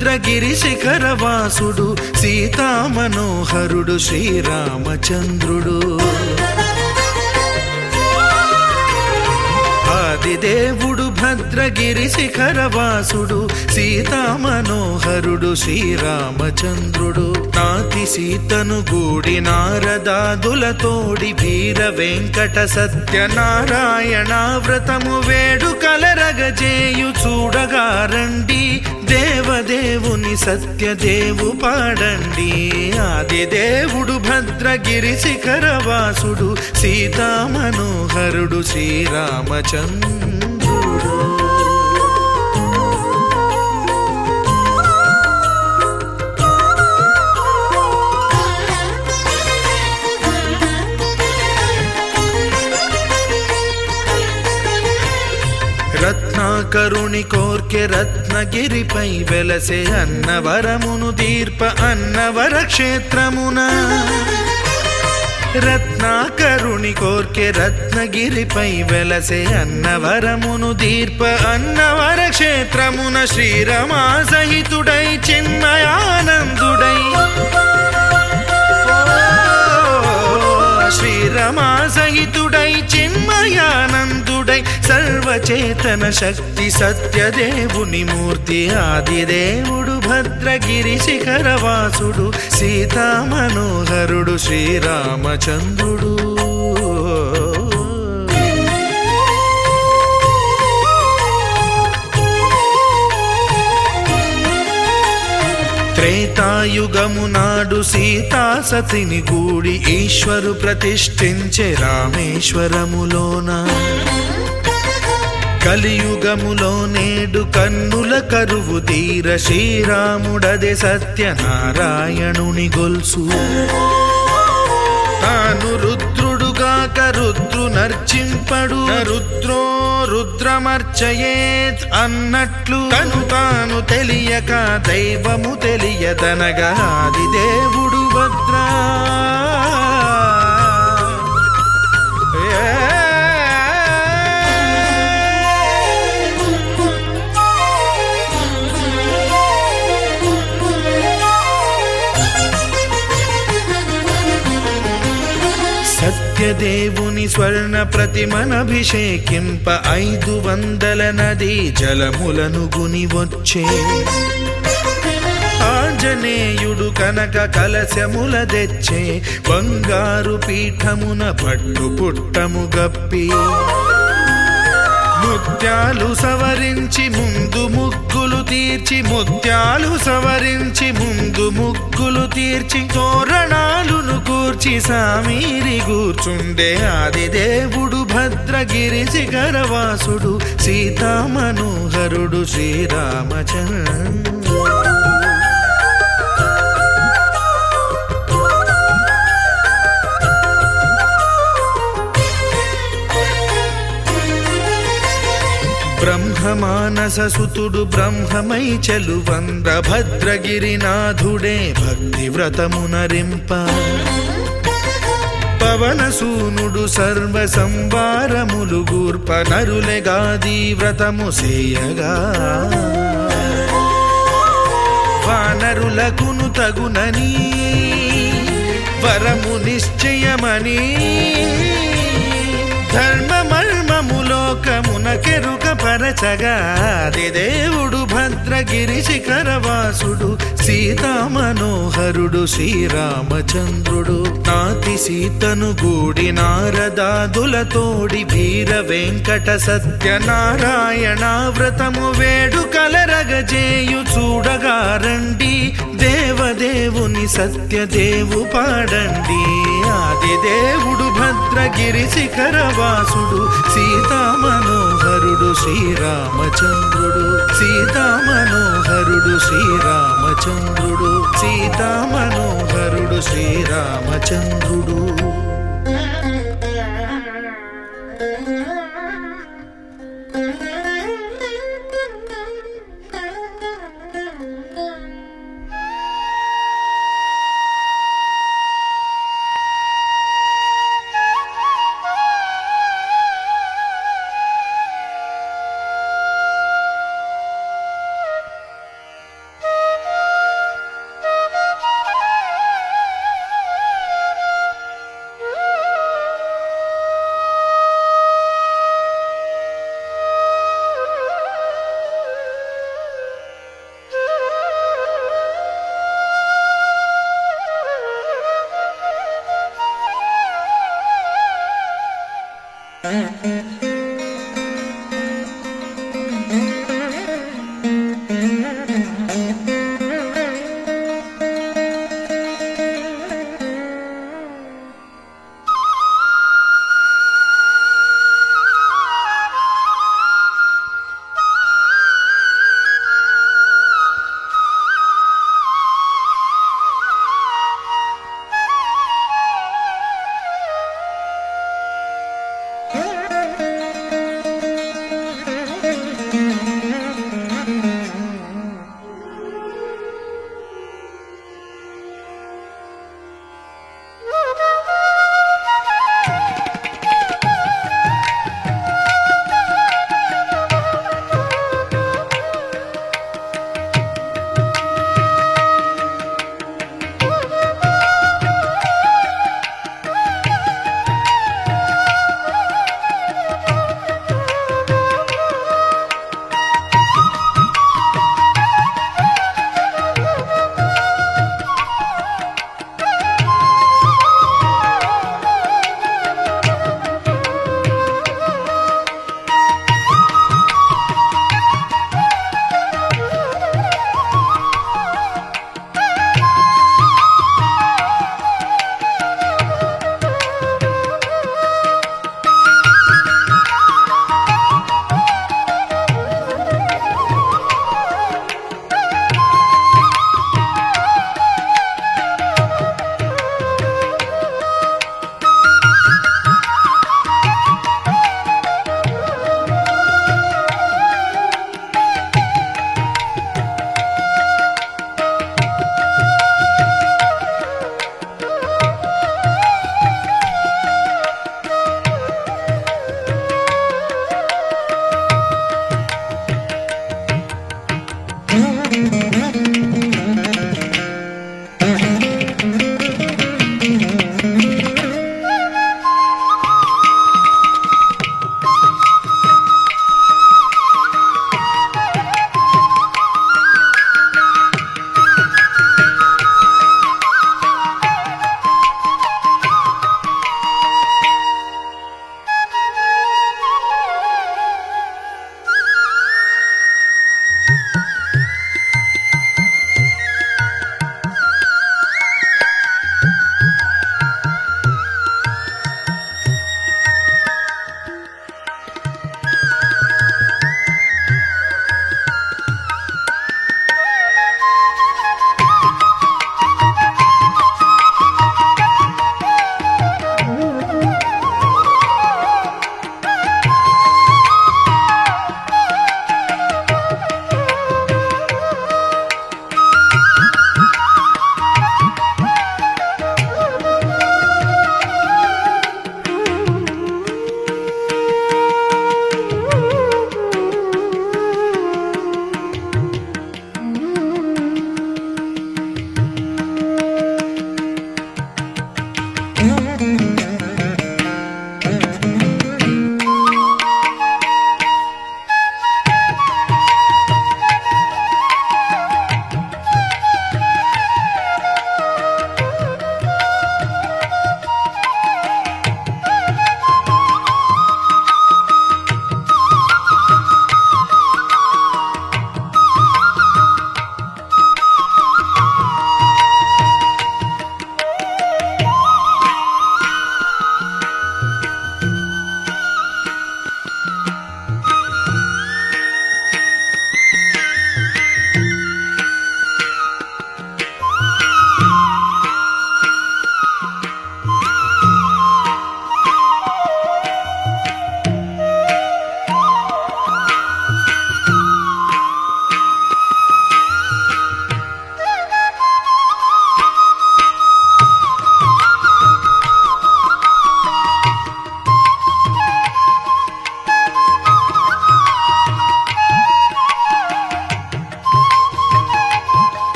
భద్రగిరి శిఖరవాసుడు సీతామనోహరుడు శ్రీరామచంద్రుడు. ఆదిదేవుడు భద్రగిరి శిఖరవాసుడు సీతామనోహరుడు శ్రీరామచంద్రుడు. నాతి సీతను గూడి నారదాదులతోడి వీర వెంకట సత్యనారాయణ వ్రతము వేడుకలరగజేయు చూడగా రండి, దేవదేవుని సత్యదేవు పాడండి. ఆదిదేవుడు భద్రగిరి శిఖరవాసుడు సీతామనోహరుడు శ్రీరామచంద్రుడు. రత్నాకరుని కోర్కె రత్నగిరిపై వెలసే అన్నవరమును దీర్ప అన్నవర క్షేత్రమున. రత్నాకరుని కోర్కె రత్నగిరిపై వెలసే అన్నవరమును దీర్ప అన్నవర క్షేత్రమున. శ్రీరమా సహితుడై చిన్మయానందుడై శ్రీరమా సహితుడై చిన్మయానందుడై సర్వచేతన శక్తి సత్యదేవుని మూర్తి. ఆదిదేవుడు భద్రగిరి శిఖరవాసుడు సీతామనోహరుడు శ్రీరామచంద్రుడు. త్రేతాయుగము నాడు సీతా సతిని గూడి ఈశ్వరు ప్రతిష్ఠించే రామేశ్వరములోన. కలియుగములో నేడు కన్నుల కరువు తీర శ్రీరాముడదే సత్యనారాయణుని గొల్సు. తాను రుద్రుడుగాక రుద్రు నర్చింపడు, రుద్రో రుద్రమర్చయేత్ అన్నట్లు తను తాను తెలియక దైవము తెలియదనగా ఆదిదేవుడు భద్రా. సత్యదేవుని స్వర్ణ ప్రతిమనభిషేకింప 500 నదీ జలములను గుని వచ్చే. ఆంజనేయుడు కనక కలశముల తెచ్చే, బంగారు పీఠమున పట్టు పుట్టము గప్పి. ముత్యాలు సవరించి ముందు ముగ్గులు తీర్చి, ముత్యాలు సవరించి ముందు ముగ్గులు తీర్చి, తోరణాలును కూర్చి సామీరి కూర్చుండే. ఆదిదేవుడు భద్రగిరి శిఖరవాసుడు సీతామనోహరుడు శ్రీరామచంద్రుడు. బ్రహ్మమానస సుతుడు బ్రహ్మమై చెలువంద భద్రగిరినాథుడే భక్తి వ్రతమునరింప. పవనసూనుడు సర్వ సంవారములు గూర్ప, నరులెగాది వ్రతము సేయగా. వానరులకును తగునని వరము నిశ్చయమని, ధర్మమర్మములోకమునకెరుక పరచగా ఆదిదేవుడు భద్రగిరి శిఖరవాసుడు సీతామనోహరుడు శ్రీరామచంద్రుడు. నాతి సీతను గూడి నారదాదులతోడి వీర వెంకట సత్యనారాయణ వ్రతము వేడుకలరగజేయు చూడగా రండి, దేవదేవుని సత్యదేవు పాడండి. ఆదిదేవుడు భద్రగిరి శిఖరవాసుడు సీతామనోహరుడు శ్రీరామచంద్రుడు. సీతామనోహరుడు శ్రీరామచంద్రుడు. సీతామనోహరుడు శ్రీరామచంద్రుడు.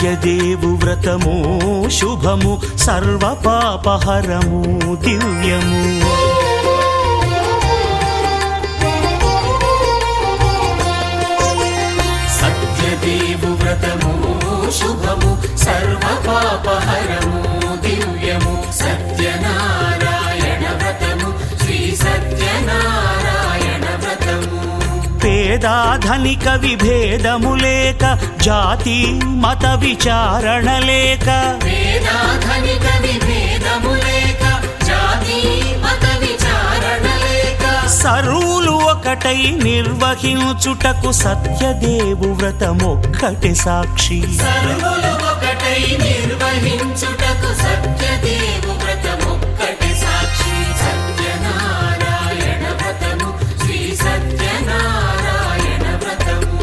సత్యదేవు వ్రతము శుభము సర్వ పాపహరము దివ్యము. సత్యదేవు వ్రతము శుభము సర్వ పాపహరము దివ్యము. సత్యనారాయణ వ్రతము శ్రీ సత్యనారాయణ వ్రతము. పేదాధనిక విభేదము లేక జాతి మత విచారణ లేక వేదాధనిక విభేదము లేక జాతి మత విచారణ లేక సర్వులు ఒకటై నిర్వహించుటకు సత్యదేవు వ్రతమొక్కటి సాక్షి. సర్వులు ఒకటై నిర్వహించుటకు సత్యదేవు వ్రతమొక్కటి సాక్షి. సత్యనారాయణ వ్రతము శ్రీ సత్యనారాయణ వ్రతము.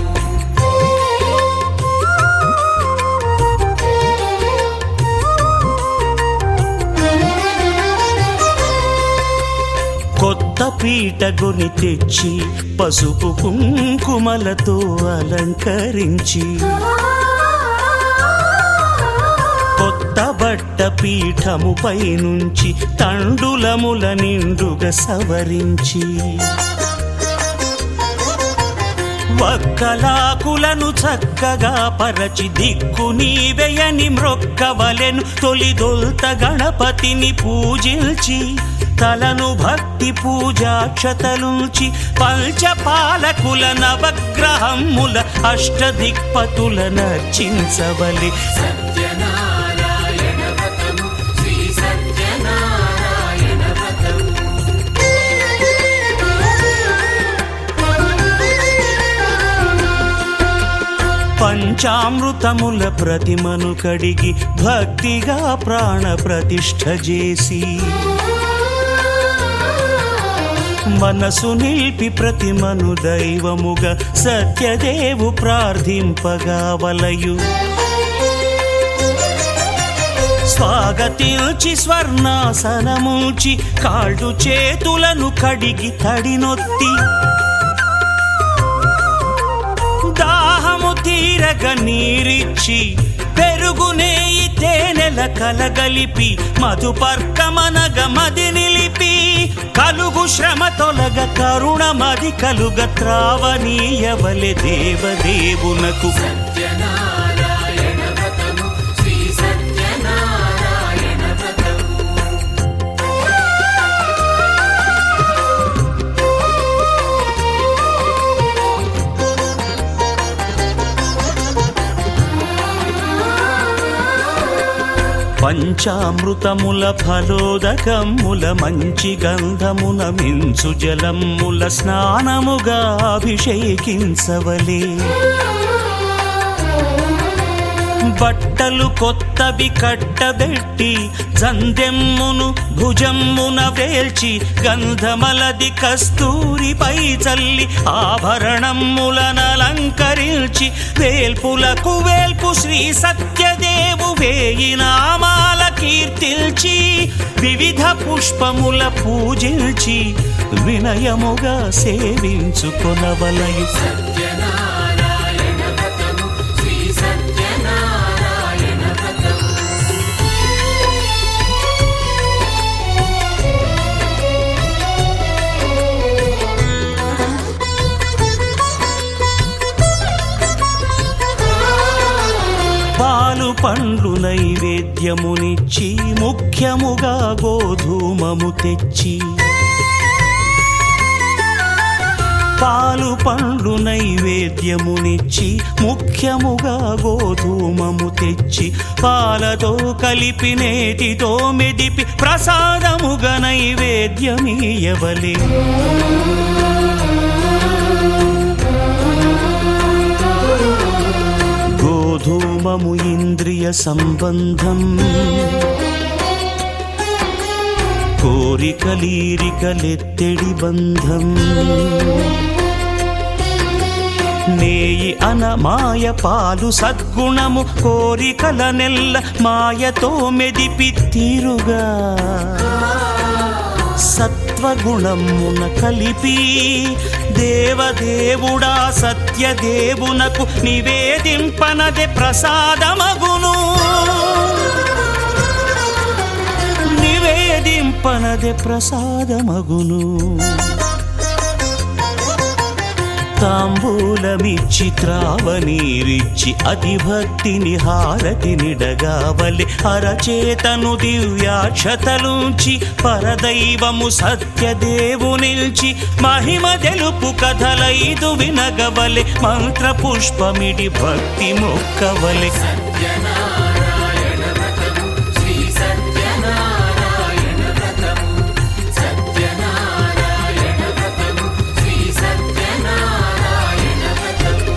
కొత్త పీట గొని తెచ్చి పసుపు కుంకుమలతో అలంకరించి కొత్త బట్ట పీఠముపై నుంచి తండులముల నిండుగా సవరించి వక్కలాకులను చక్కగా పరచి దిక్కు నీవెయని మ్రొక్కవలెను. తొలిదొల్త గణపతిని పూజించి తలను భక్తి పూజాక్షతలుంచి పంచపాలకుల నవగ్రహముల అష్టదిక్పతుల నర్చించవలె. సత్యనారాయణ వ్రతము శ్రీ సత్యనారాయణ వ్రతము. పంచామృతముల ప్రతిమను కడిగి భక్తిగా ప్రాణ ప్రతిష్ఠ చేసి మనసు నిలిపి ప్రతిమను దైవముగా సత్యదేవు ప్రార్థింపగా వలయు. స్వాగతించి స్వర్ణాసనముంచి కాళ్ళు చేతులను కడిగి తడినొత్తి దాహము తీరగ నీరిచ్చి పెరుగు నెయ్యి తేనెల కలగలిపి మధుపర్కమనగ మది నిలిపి కలుగు శ్రమ తొలగ కరుణ మది కలుగ త్రావనీయవలె దేవదేవునకు. సత్యనారాయణ వ్రతము శ్రీ సత్యనారాయణ వ్రతము. పంచామృతముల ఫలోదకముల మంచి గంధమున మించు జలముల స్నానముగా అభిషేకించవలే. బట్టలు కొత్తవి కట్టబెట్టి జందెమ్మును భుజమ్మున వేల్చి గంధమలది కస్తూరిపై చల్లి ఆభరణములనలంకరించి వేల్పులకు వేల్పు శ్రీ సత్యదేవు వేయి నామాల కీర్తిల్చి వివిధ పుష్పముల పూజించి వినయముగా సేవించుకొనవలయు. సత్యనారాయణ వ్రతము శ్రీ సత్యనారాయణ వ్రతము. పాలు పండ్లు నైవేద్యమునిచ్చి ముఖ్యముగా గోధూమము తెచ్చి పాలు పండ్లు నైవేద్యమునిచ్చి ముఖ్యముగా గోధూమము తెచ్చి పాలతో కలిపి నేతితో మెదిపి ప్రసాదముగా నైవేద్యమీయవలే. గోధూమము ఇంద్రియ సంబంధం కోరికలీరికలెత్తెడి బంధం. నేయి అన మాయ పాలు సద్గుణము కోరికల నెల్ల మాయతో మెదిపి తీరుగా సత్వగుణమున కలిపి దేవదేవుడా సత్య సత్యదేవునకు నివేదింపనదే ప్రసాదమగును. నివేదింపనదే ప్రసాదమగును. తాంబూలమిచ్చి త్రావనీరిచ్చి అతిభక్తిని హారతినిడగావలి అరచేతను దివ్యాక్షతలుంచి పరదైవము సత్యదేవునిల్చి మహిమ తెలుపు కథలైదు వినగవలి మంత్ర పుష్పమిడి భక్తి మొక్కవలి. సత్యనారాయణ వ్రతము శ్రీ సత్యనారాయణ వ్రతము సత్యనారాయణ వ్రతము శ్రీ సత్యనారాయణ వ్రతము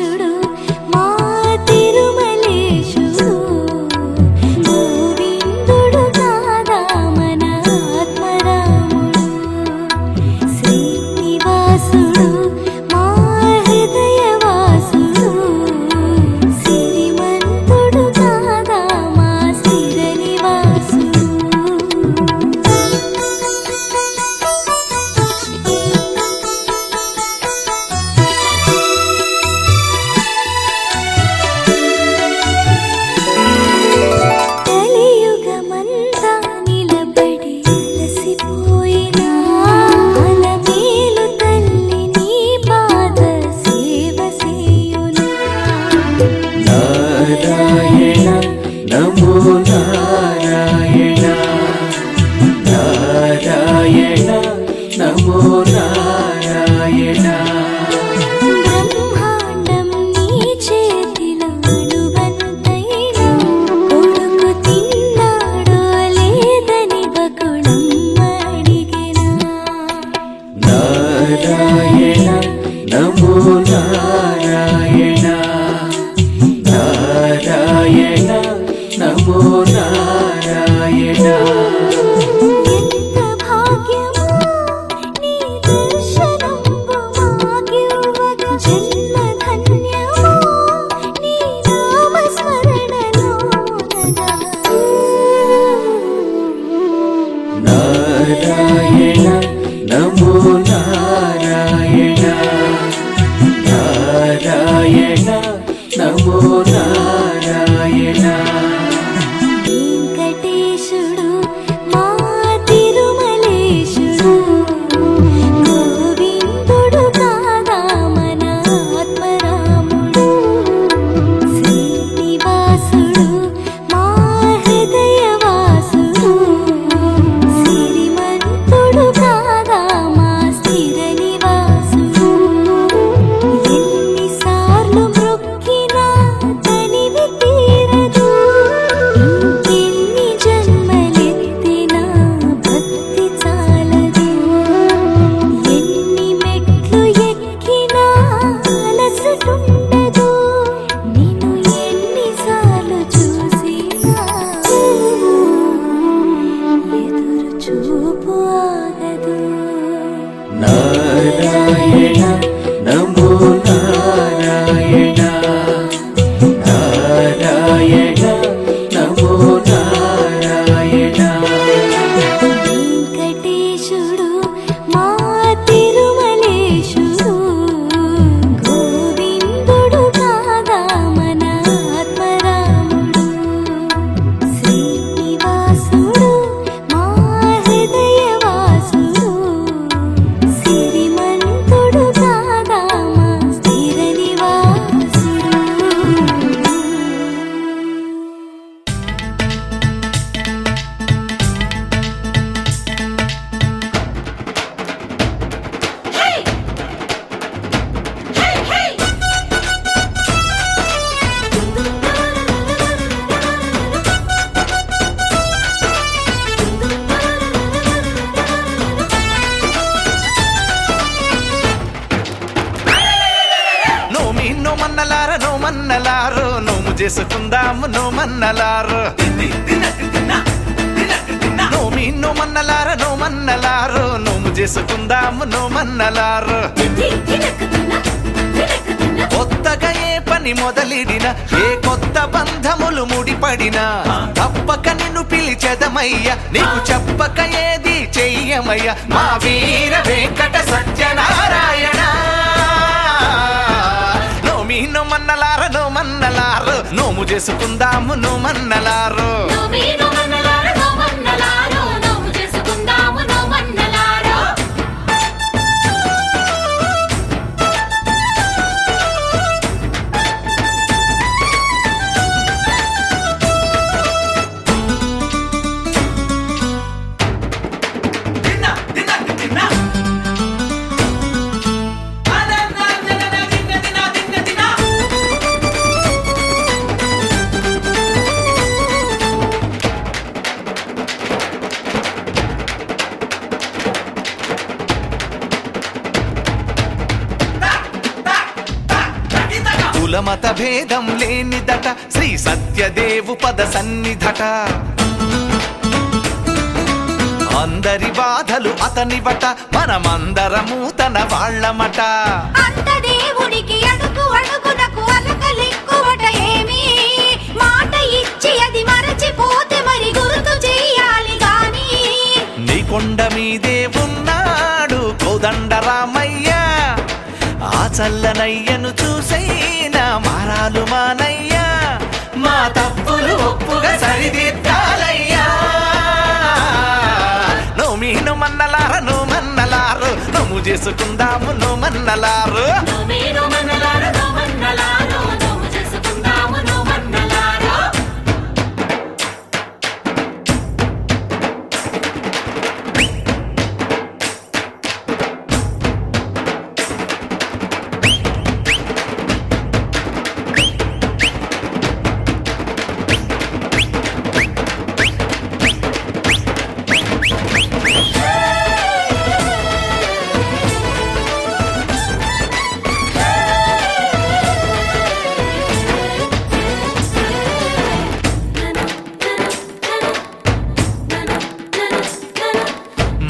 వెంకటేశుడు మా తిరుమలేశుడు గోవిందుడు కాదా మన ఆత్మరాముడు శ్రీనివాసుడు మా హృదయవాసుడు సిరిమంతుడు కాదా మా స్థిరనివాసుడు కలియుగమంతా నిలబడి అలసిపోయినా అలమేలు తల్లి నీ పాద సేవ సేయునా నారాయణ నమో నారాయణ నారాయణ నమో నారాయణ బ్రహ్మాండం నీ చేతిలో అణువంతైనా కొడుకు తిన్నాడో లేదని బకుళమ్మ అడిగెనా నారాయణ నమో నారాయణ నారాయణ నమో నారాయణ ఎంత భాగ్యమో నీ దర్శనంబు మాకివ్వగ జన్మ ధన్యమో నీ నామస్మరణలోనగా నారాయణ నమో నారాయణ నారాయణ నమో నారాయణ వెంకటేశుడు మా తిరుమలేశుడు గోవిందుడు కాదా మన ఆత్మరాముడు శ్రీనివాసుడు మా హృదయవాసుడు సిరిమంతుడు కాదా మా స్థిరనివాసుడు ఎన్నిసార్లు మొక్కినా తనివి తీరదు ఇంకెన్ని జన్మలెత్తినా భక్తి చాలదు ఎన్ని మెట్లు ఎక్కినా అలసటుండదు నిన్ను ఎన్నిసార్లు చూసినా ఎదురు చూపు ఆగదు నారాయణ నమో నారాయణ నారాయణ నమో నారాయణ వెంకటేశుడు మా తిరుమలేశుడు గోవిందుడు కాదా మన ఆత్మరాముడు శ్రీనివాసుడు మా హృదయవాసుడు సిరిమంతుడు కాదా మా స్థిరనివాసుడు నోమి నోమన్నలార నోమన్నలారు నోము చేసుకుందాము నోమన్నలారు నోమి నోమన్నలార నోమన్నలారు నోము చేసుకుందాము నోమన్నలారు కొత్తగా ఏ పని మొదలిడిన ఏ కొత్త బంధములు ముడిపడినా తప్పక నిన్ను పిలిచెదమయ్య నీకు చెప్పక ఏది చెయ్యమయ్య మా వీర వెంకట సత్యనారాయణ నోమి నోమన్నలార నోమన్నలారు నోము చేసుకుందాము నోమన్నలారు కులమత భేదం లేనిదట శ్రీ సత్యదేవు పద సన్నిధట అందరి బాధలు అతనివట మనమందరము తన వాళ్ళమట అంత దేవునికి అడుగు అడుగునకు అలకలెక్కువట ఏమి మాట ఇచ్చి అది మరచిపోతే మరి గుర్తు చెయ్యాలి గాని నీ కొండ మీదే ఉన్నాడు కోదండరామయ్య ఆ చల్లనయ్యను చూసైనా మారాలు మానయ్యా మా తప్పులు ఒప్పుగా సరిదిద్దాలయ్యా నోమీను మన్నలార నో మన్నలారు నోము చేసుకుందాము నో మన్నలారు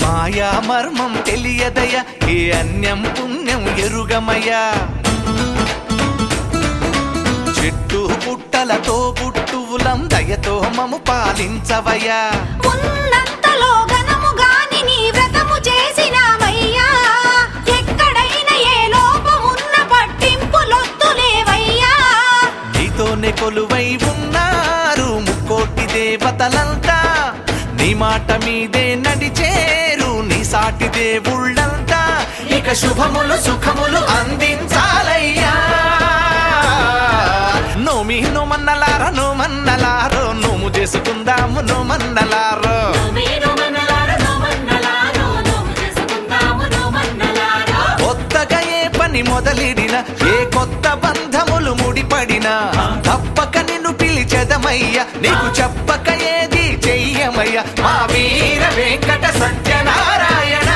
మాయా మర్మం తెలియదయ ఏ అన్యం పుణ్యం ఎరుగమయ్యా చెట్టు పుట్టలతో పుట్టువులం దయతో మము పాలించవయ్యా ఉన్నంతలో ఘనము గాని నీ వ్రతము చేసినామయ్యా ఎక్కడైనా ఏ లోపమున్న పట్టింపులొద్దులేవయ్యా నీతోనే కొలువై ఉన్నారు ముక్కోటి దేవతలంతా నీ మాట మీదే నడిచేరు నీ సాటి దేవుళ్ళంతా ఇక శుభములు సుఖములు అందించాలయ్యా నోమి నోమన్నలార నోమన్నలారో నోము చేసుకుందాము నోమన్నలారో కొత్తగా ఏ పని మొదలిడిన ఏ కొత్త బంధములు ముడిపడినా తప్పక నిన్ను పిలిచెదమయ్య నీకు చెప్పక ఏది చెయ్యమయ్య మా వీర వెంకట సత్యనారాయణ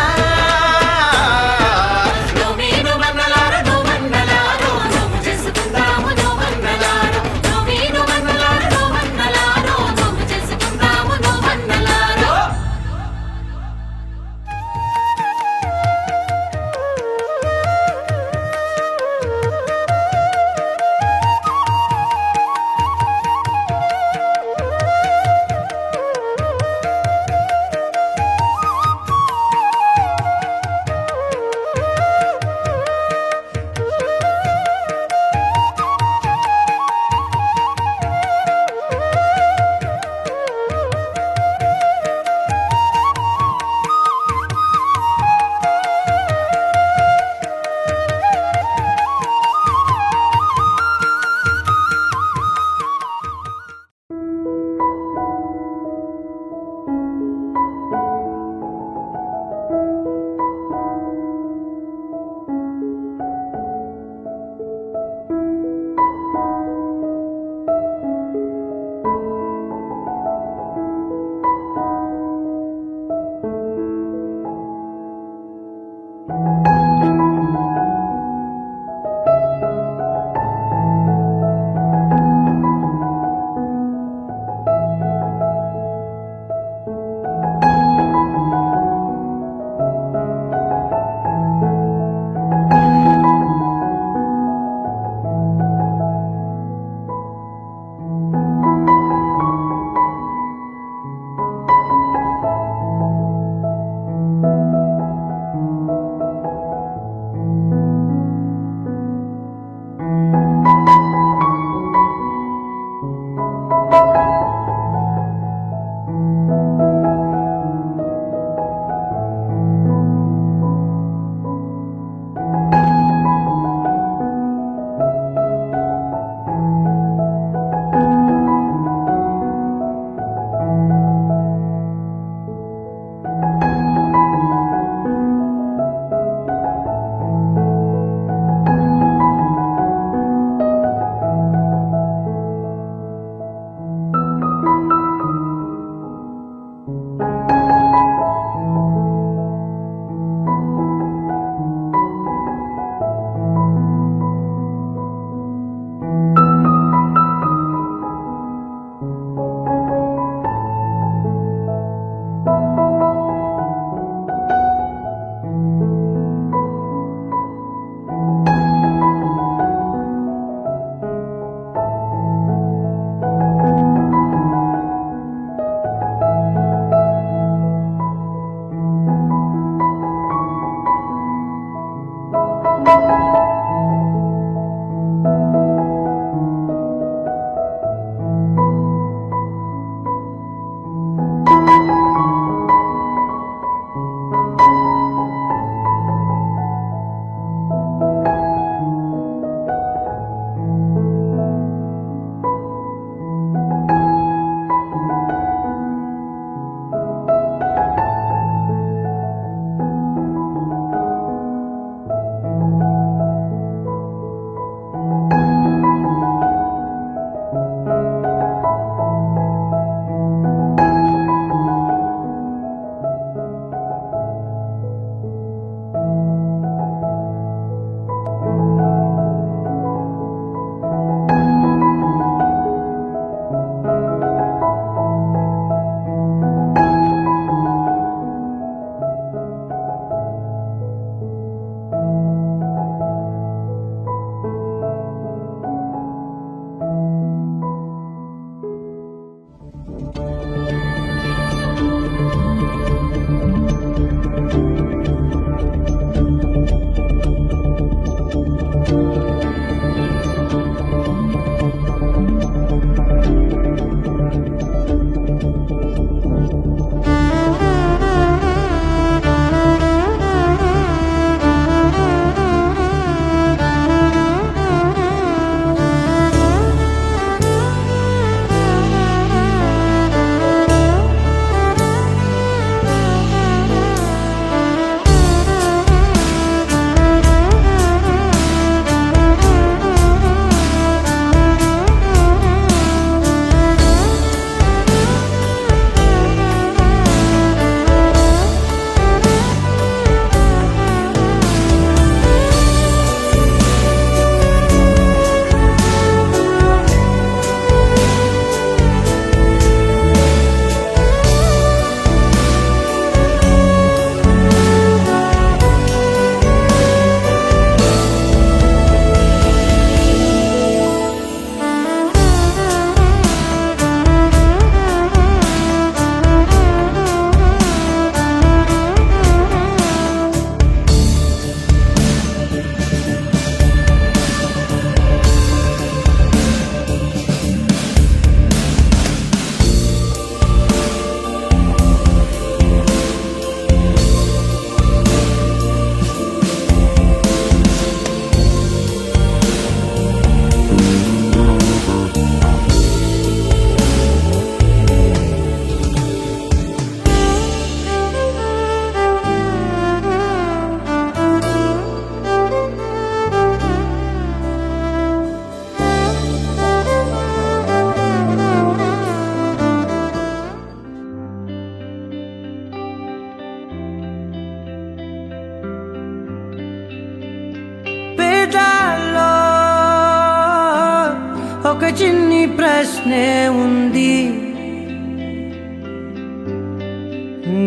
ఒక చిన్ని ప్రశ్నే ఉంది,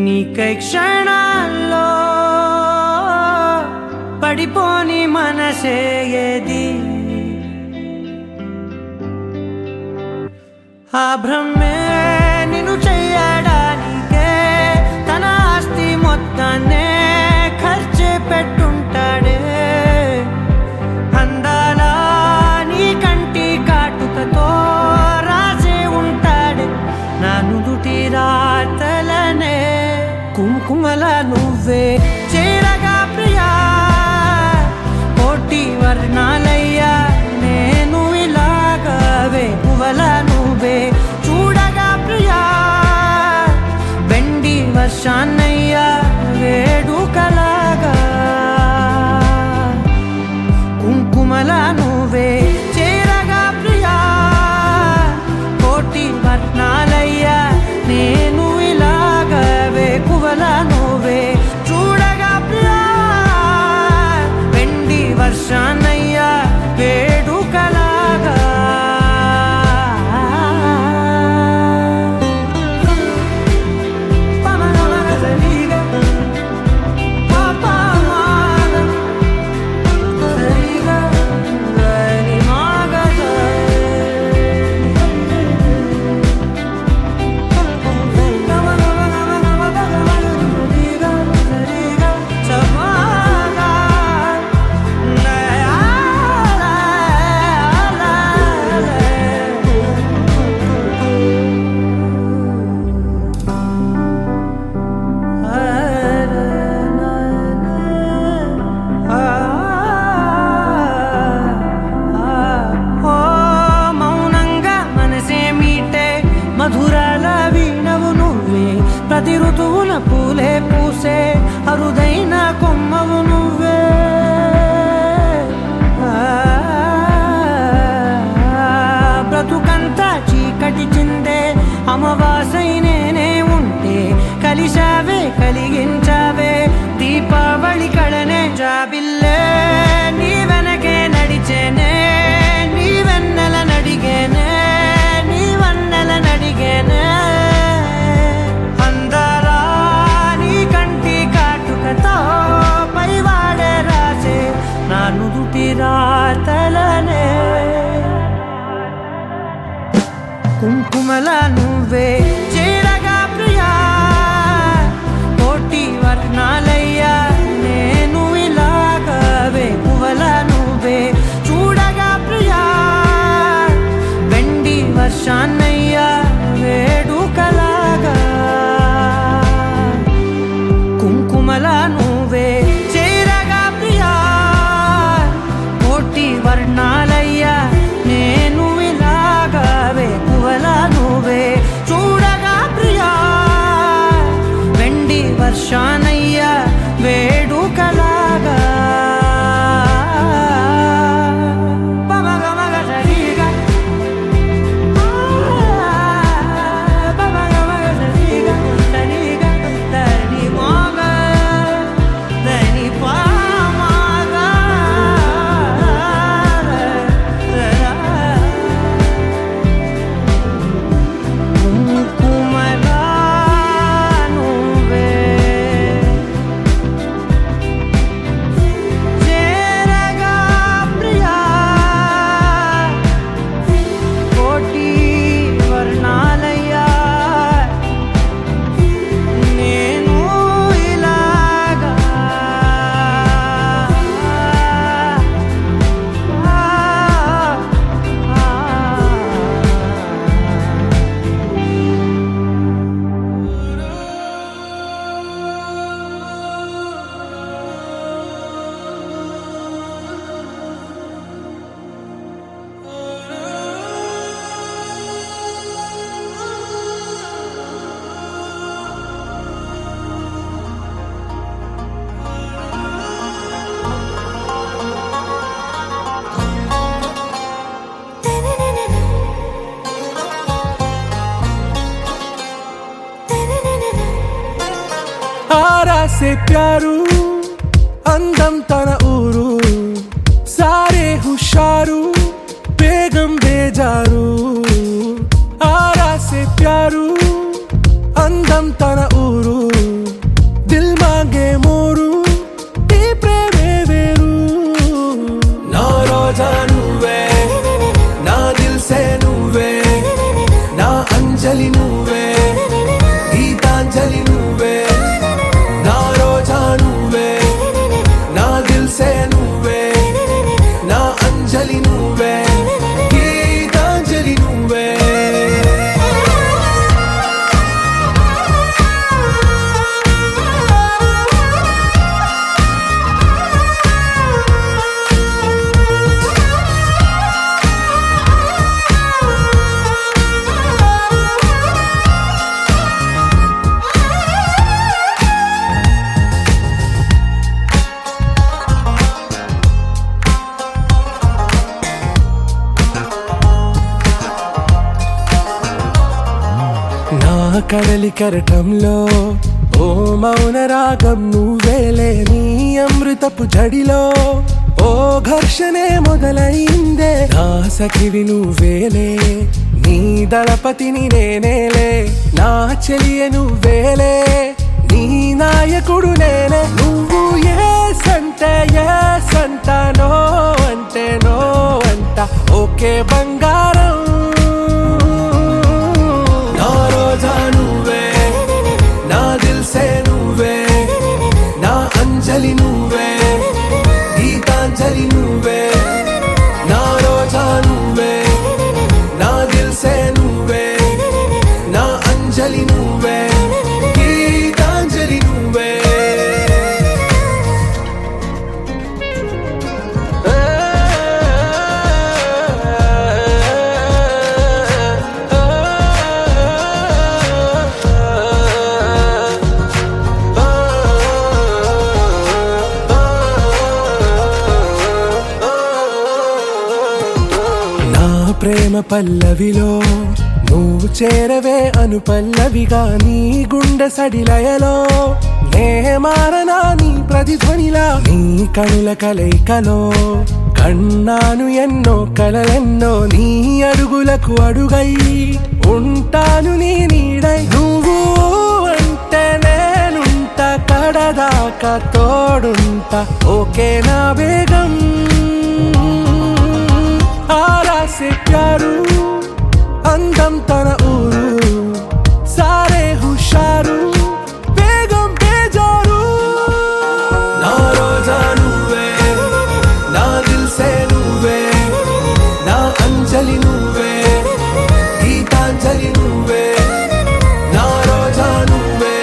నీకై క్షణాల్లో పడిపోని మనసే ఏది? ఆ భ్రమే నిన్ను చెయ్యడానికే తన ఆస్తి మొత్తాన్నే ఖర్చు పెట్టుంటాడే. అందాల నీ కంటి కాటుకతో రాసే ఉంటాడే నా నుదుటి రాతలనే. కుంకుమల నువ్వే చేరగా ప్రియా, కోటి వర్ణాలయ్యా నేను ఇలాగవే. పువ్వల నువ్వే చూడగా ప్రియా, వెండి వర్షాన్నయ్యా వేడుకలాగా. కుంకుమల నువ్వే చేరగా ప్రియా, కోటి వర్ణాలయ్యా నేను ఇలాగవే. పువ్వల నువ్వే చూడగా ప్రియా, వెండి వర్షాన్నయ్యా వేడుకలాగా. మధురాల వీణవు నువ్వే, ప్రతి ఋతువున పూలే పూసే అరుదైన కొమ్మవు నువ్వే. బ్రతుకంతా చీకటి చిందే అమవాసై నేనే ఉంటే కలిశావే కలిగించావే దీపావళి కళనే. జాబిల్లే నీ వెనకే నడిచేనే, నీ వెన్నెల నడిగేనే, నీ వన్నెల నడిగేనే. అందరా నీ కంటి కాటుకతో పైవాడే రాసే నా నుదుటి రాతలనే. కుంకుమల నువ్వే చేరగా ప్రియా, కోటి వర్ణాలయ్యా నేను ఇలాగవే. పువ్వల నువ్వే చూడగా ప్రియా, వెండి వర్షాన్నయ్యా వేడుకలాగా. కుంకుమల నువ్వే చేరగా ప్రియా, కోటి వర్ణాలయ్యా నేను ఇలాగవే. పువ్వల నువ్వే చూడగా ప్రియా, వెండి వర్షాన్నయ్యా వేడుకలాగా. से प्यारू అందం తన ఊరు సారే హుషారు బేగం బేజారు ప్యారు ఆరాసే ప్యారు అందం తన ఊరు దిల్ మాంగే మోరు ఈ ప్రేమే వేరు నా రోజా నువ్వే నా దిల్ సే నువ్వే నా అంజలి నువ్వే గీతాంజలి నువ్వే నా రోజా నువ్వే నా దిల్ సే నువ్వే నా అంజలి నువ్వే గీతాంజలి నువ్వే నా కడలి కెరటంలో ఓ మౌన రాగం నువ్వేలే నీ అమృతపు జడిలో ఓ ఘర్షణే మొదలైందే నా సఖివి నువ్వేలే నీ దళపతిని నేనేలే నా చెలియ నువ్వేలే నీ నాయకుడు నేనే నువ్వు ఏ సంట నో అంటే నో అంట ఓకే బంగారం నా రోజా నువ్వే నా దిల్ సే నువ్వే నా అంజలి నువ్వే గీతాంజలి నువ్వే నా రోజా నువ్వే నా దిల్ సే నువ్వే నా అంజలి నువ్వే గీతాంజలి నువ్వే ప్రేమ పల్లవిలో నువ్వు చేరవే అను పల్లవిగా నీ గుండె సడిలయలో నే మారనా నీ ప్రతిధ్వనిలా నీ కనుల కలయికలో కన్నాను ఎన్నో కలలెన్నో నీ అడుగులకు అడుగై ఉంటాను నీ నీడై నువ్వు అంటే నేనుంట కడదాకా తోడుంటా ఓకే నా బేగం ఆరాసే ప్యారు అందం తన ఊరు సారే హుషారు బేగం బేజారు నా రోజా నువ్వే నా దిల్ సే నువ్వే నా అంజలి నువ్వే గీతాంజలి నువ్వే నా రోజా నువ్వే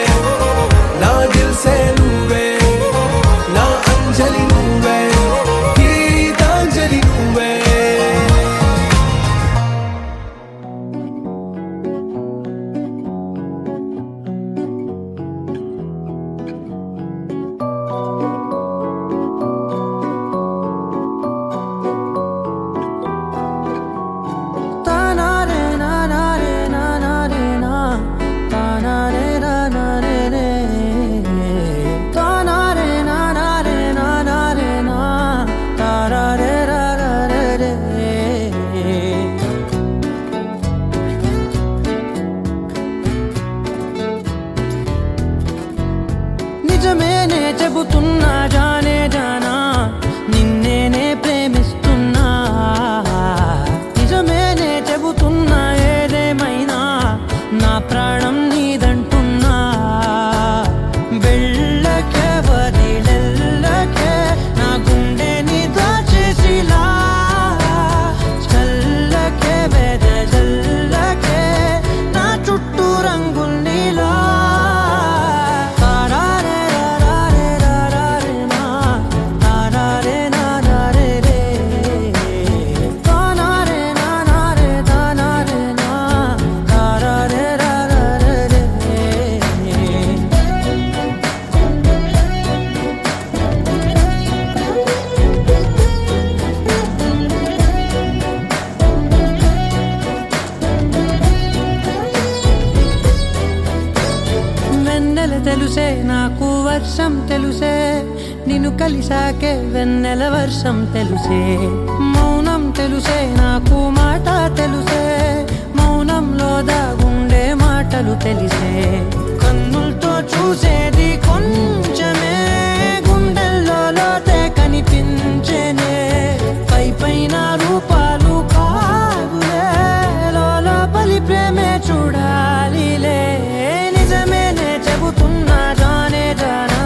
నా దిల్ సే నువ్వే నా అంజలి నువ్వే గీతాంజలి నువ్వే నిజమేనే చెబుతున్నా జానే జానా నిన్నేనే ప్రేమిస్తున్నా నిజమేనే చెబుతున్నా ఏదేమైనా నా ప్రాణం నీదంటున్నా వెళ్ళకే వదిలెల్లకే నా గుండెని దాచేసిలా చల్లకే వెదజల్లకే నా చుట్టూ రంగుల్నిలా తెలుసే నాకు వర్షం తెలుసే నిన్ను కలిసాకే వెన్నెల వర్షం తెలుసే మౌనం తెలుసే నాకు మాట తెలుసే మౌనంలో దాగుండే మాటలు తెలిసే కన్నులతో చూసేది కొంచెమే గుండెల్లో లోతే కనిపించేనే పై పైన రూపాలు కాదులే లోపలి ప్రేమే చూడాలిలే నిజమేనే చెబుతున్నా జానే జానా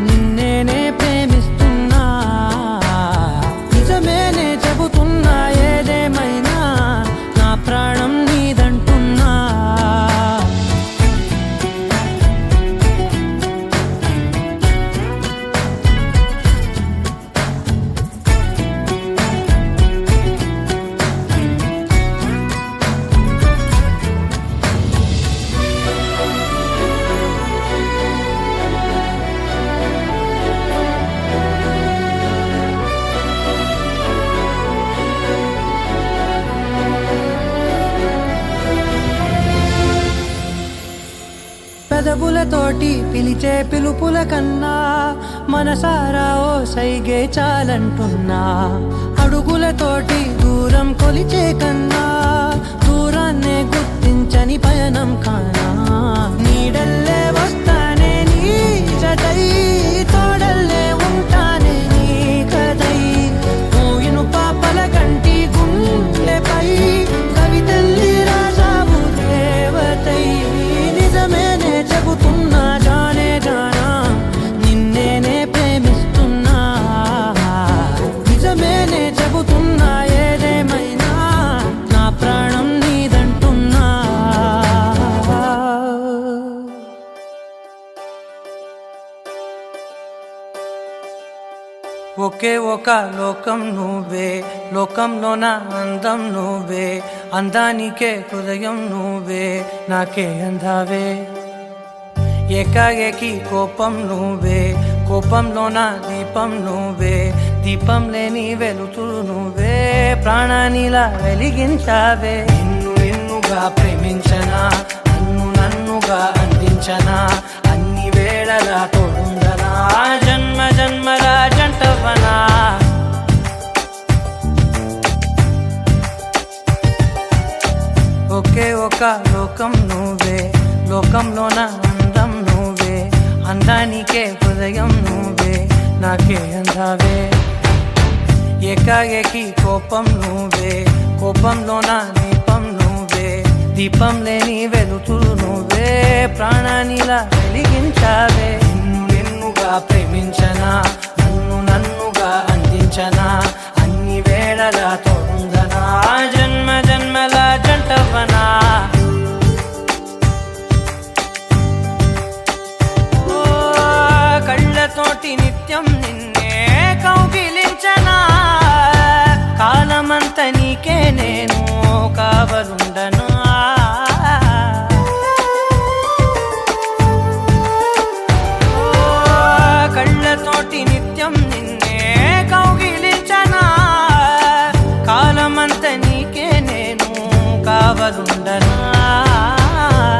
నిన్నేనే ప్రేమిస్తున్నా నిజమేనే చెబుతున్నా ఏదేమైనా నా ప్రాణం నీదంటున్నా పెదవులతోటి పిలిచే పిలుపుల కన్నా మనసారా ఓ సైగే చాలంటున్నా అడుగులతోటి దూరం కొలిచే కన్నా దూరాన్నే గుర్తించని పయనం కానా నీడల్లే వస్తానే నీ జతై తోడల్లే ఉంటానే నీ కదై మోయిను పాపల కంటి గుండెపై కవితల్లి రాజావు దేవతై నిజమేనే చెబుతున్నా జానే జానా నిన్నేనే ప్రేమిస్తున్నా నిజమేనే చెబుతున్నా ఏదేమైనా నా ప్రాణం నీదంటున్నా ఒకే ఒక లోకం నువ్వే లోకంలో నా అందం నువ్వే అందానికే హృదయం నువ్వే నాకే అందావే ఏకాఏకి కోపం నువ్వే కోపంలో నా దీపం నువ్వే దీపం లేని వెలుతురు నువ్వే ప్రాణానిలా వెలిగించావే నిన్నుగా ప్రేమించనా నన్నుగా అందించనా అన్ని వేళలా తోడుండనా జన్మ జన్మల జంటవనా ఒకే ఒక లోకం నువ్వే లోకంలో నా అందం నువ్వే అందానికే హృదయం నువ్వే నాకే అందావే ఏకాఏకి కోపం నువ్వే కోపంలో నా దీపం నువ్వే దీపం లేని వెలుతురు నువ్వే ప్రాణానిలా వెలిగించావే నిన్నుగా ప్రేమించనా నన్నుగా అందించనా అన్ని వేళలా తోడుందనా జన్మ జన్మల జంటవనా కళ్ళతోటి నిత్యం నిన్నే కౌగిలించనా కాలమంత నీకే నేను కావలుండనా కళ్ళతోటి నిత్యం నిన్నే కౌగిలించనా కాలమంత నీకే నేను కావలుండనా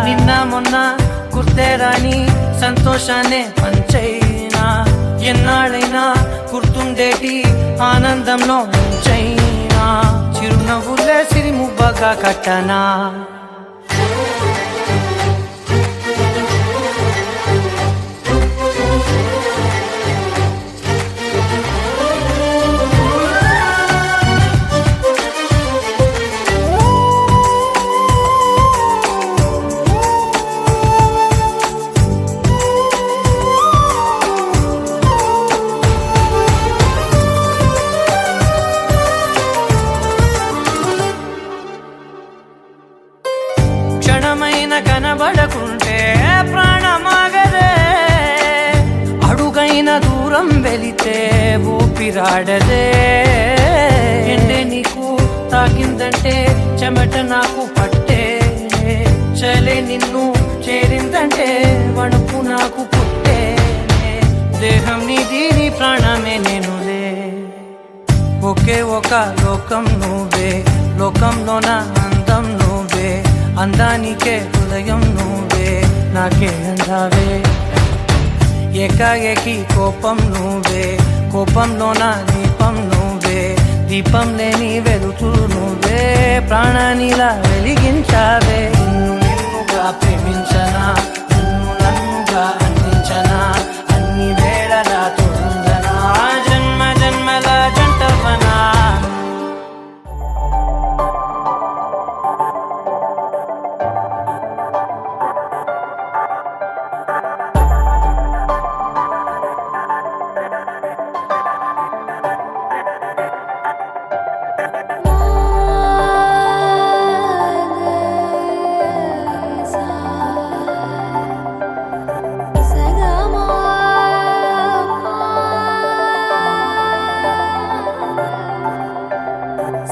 నిన్న మొన్న గుర్తేరాని సంతోషాన్ని పంచైనా ఎన్నాళ్ళైనా గుర్తుండేటి ఆనందంలో నుంచైనా చిరునవ్వులే సిరిముబ్బగా కట్టనా క్షణమైన కనబడకుంటే ప్రాణమాగదే అడుగైన దూరం వెళితే ఊపిరాడదే ఎండే నీకు తాకిందంటే చెమట నాకు పట్టే చలే నిన్ను చేరిందంటే వణుకు నాకు పుట్టే దేహం నీది నీ ప్రాణమే నేనులే ఒకే ఒక లోకం నువ్వే లోకంలో నా అందం నువ్వే అందానికే హృదయం నువ్వే నాకే అందావే ఏకాఏకి కోపం నువ్వే కోపంలో నా దీపం నువ్వే దీపం లేని వెలుతూ నువ్వే ప్రాణానిలా వెలిగించావే నిన్నుగా ప్రేమించనా నిన్ను నన్నుగా అందించనా అన్ని వేళలా తోడుందనా జన్మ జన్మల జంటవనా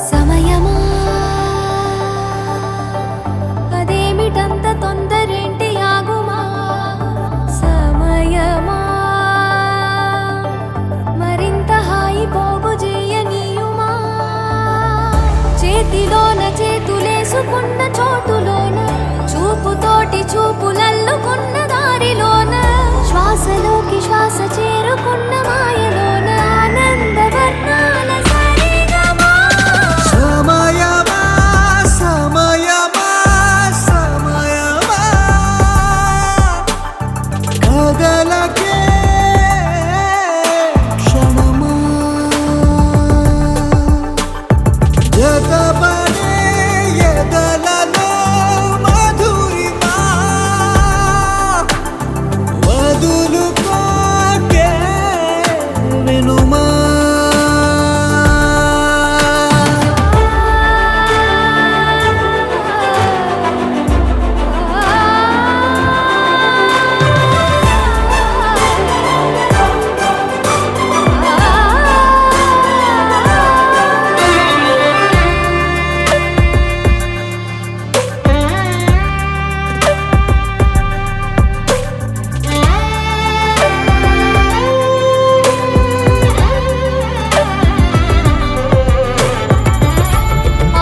సమయమా అదేమిటంత తొందరేంటి ఆగుమా సమయమా మరింత హాయి పోగు చేయనీయుమా చేతిలోన చేతులేసుకున్న చోటులోన చూపుతోటి చూపులల్లుకున్న దారిలోన శ్వాసలోకి శ్వాస చేరుకున్న మాయలోన ఆనంద వర్ణాల సరిగమా సమయమా సమయమా సమయమా కదలకే క్షణమా జతపడే ఎదలలో మధురిమా వదులుకోకే వినుమా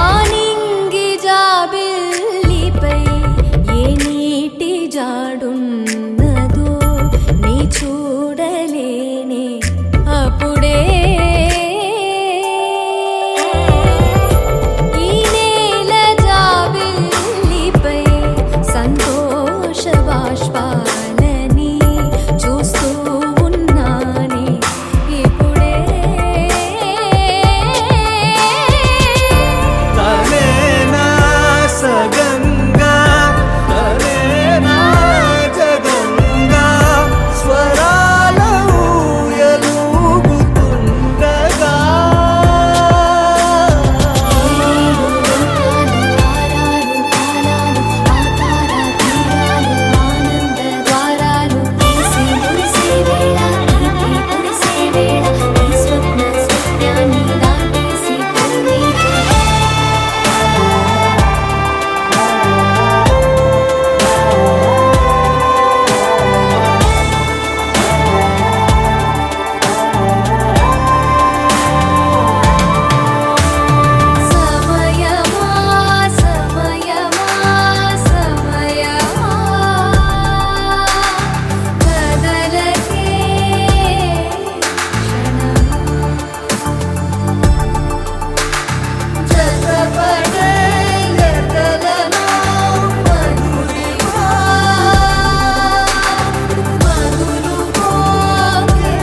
ఆనింగి జాబిల్లిపై ఏ నీటి జాడున్నదో నీ చూడలేనే అప్పుడే ఈ నేల జాబిల్లిపై సంతోష బాష్పాలని చూస్తూ ఉన్నానే ఇప్పుడే తనేనా సగంగా తనేనా జగంగా స్వరాల ఊయలూగుతుండగా సమయమా సమయమా సమయమా కదలకే జతపడే ఎదలలో మధురిమా మధులుకోకే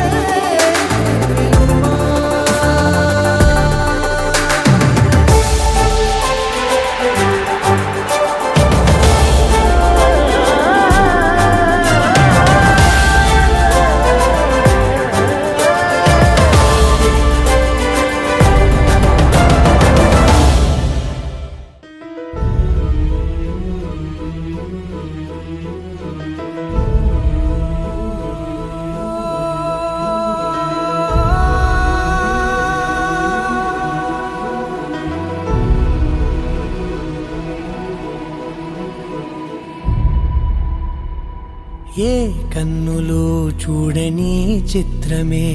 ఏ కన్నులు చూడని చిత్రమే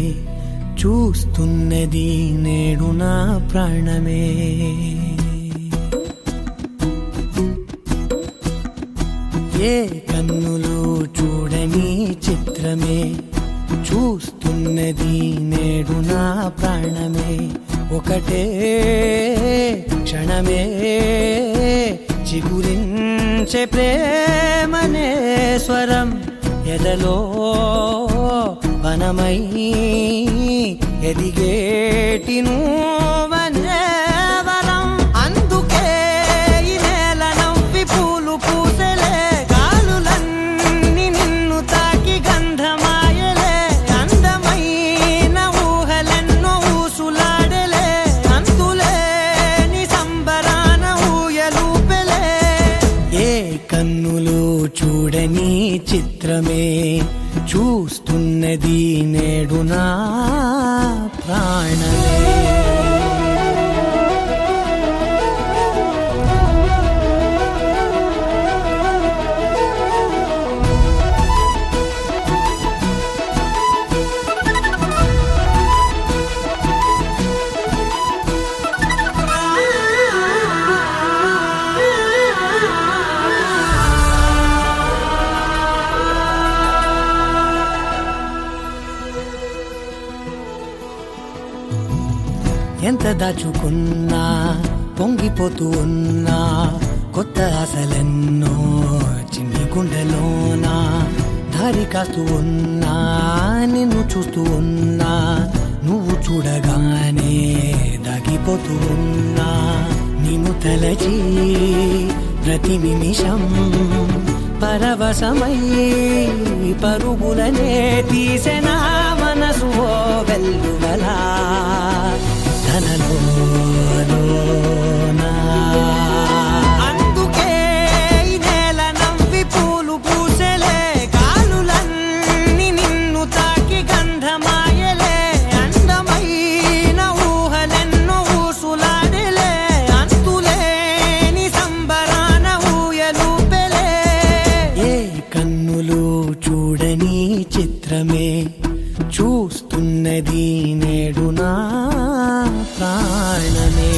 చూస్తున్నది నేడు నా ప్రాణమే ఏ కన్నులు చూడని చిత్రమే చూస్తున్నది నేడు నా ప్రాణమే ఒకటే క్షణమే చిగురించే ప్రేమనే స్వరం ఎదలో వనమై ఎదిగేటి నువ్వనే వరం అందుకే ఈ నేల నవ్వి పూలు పూసెలే గాలులన్నీ నిన్ను తాకి గంధమాయలే అందమైన ఊహలెన్నో ఊసులాడలే అంతులేని సంబరాన ఊయలూపెలే ఏ కన్నులు చూడని చిత్రమే చూస్తున్నది నేడు నా ప్రాణమే ఎంత దాచుకున్నా పొంగిపోతూ ఉన్నా కొత్త ఆశలెన్నో చిన్ని గుండెలోనా దారి కాస్తూ ఉన్నా నిన్ను చూస్తూ ఉన్నా నువ్వు చూడగానే దాగిపోతూ ఉన్నా నిన్ను తలచి ప్రతి నిమిషం పరవశమై పరుగులనే తీసెనా మనసు ఓ వెల్లువలా అందుకే ఈ నేల నవ్వి పూలు పూసెలే గాలులన్నీ నిన్ను తాకి గంధమాయలే అందమైన ఊహలెన్నో ఊసులాడలే అంతులేని సంబరాన ఊయలూపెలే ఏ కన్నులు చూడని చిత్రమే చూస్తున్నది నేడు నా ప్రాణమే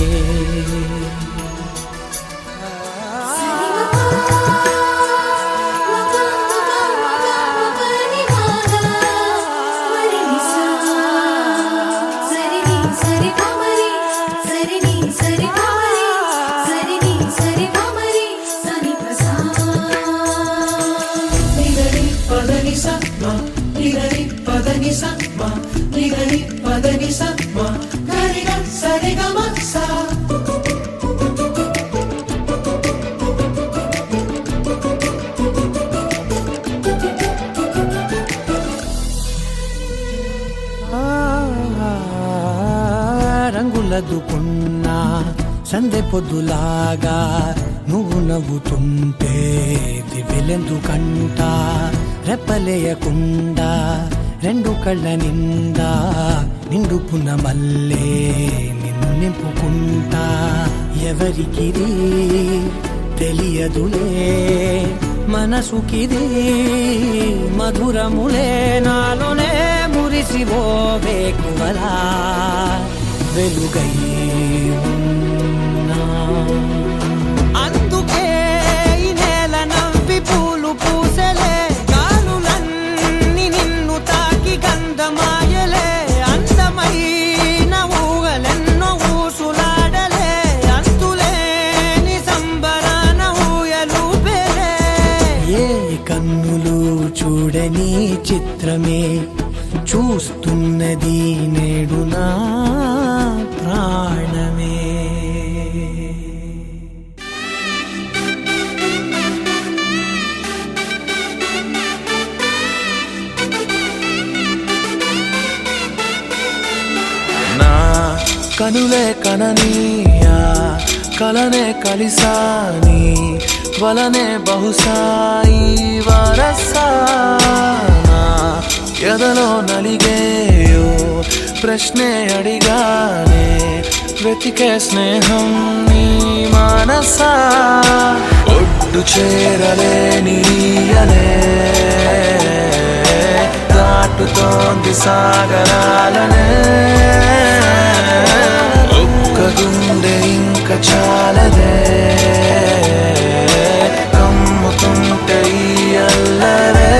రంగులదుకున్నా సందె పొద్దులాగా నువ్వు నవ్వుతుంటే దివ్యలెందుకంట రెప్పలేయకుండా రెండు కళ్ళ నిండా నిండుకున్న మల్లే నిన్ను నింపుకుంటా ఎవరికిది తెలియదులే మనసుకిది మధురములే నాలోనే మురిసివో వేకువలా వెలుగై ఉన్నా అందుకే ఈ నేల నవ్వి పూలు పూసెలే గాలులన్నీ నిన్ను తాకి గంధమాయలే అందమైన ఊహలెన్నో ఊసులాడలే అంతులేని సంబరాన ఊయలూపెలే ఏ కన్నులు చూడని చిత్రమే చూస్తున్నది నేడు నా ప్రాణమే నా కనులే కననీయా కలనే కలిసాని వలనే బహుశాయి వరసానా ఎదలో నలిగేయో ప్రశ్నే అడిగానే వెతికే స్నేహం నీ మానసా ఒడ్డు చేరలేనియనే దాటుతోంది సాగరాలనే ఒక్క గుండె ఇంక చాలదే కమ్ముతుంటే ఈ అల్లరే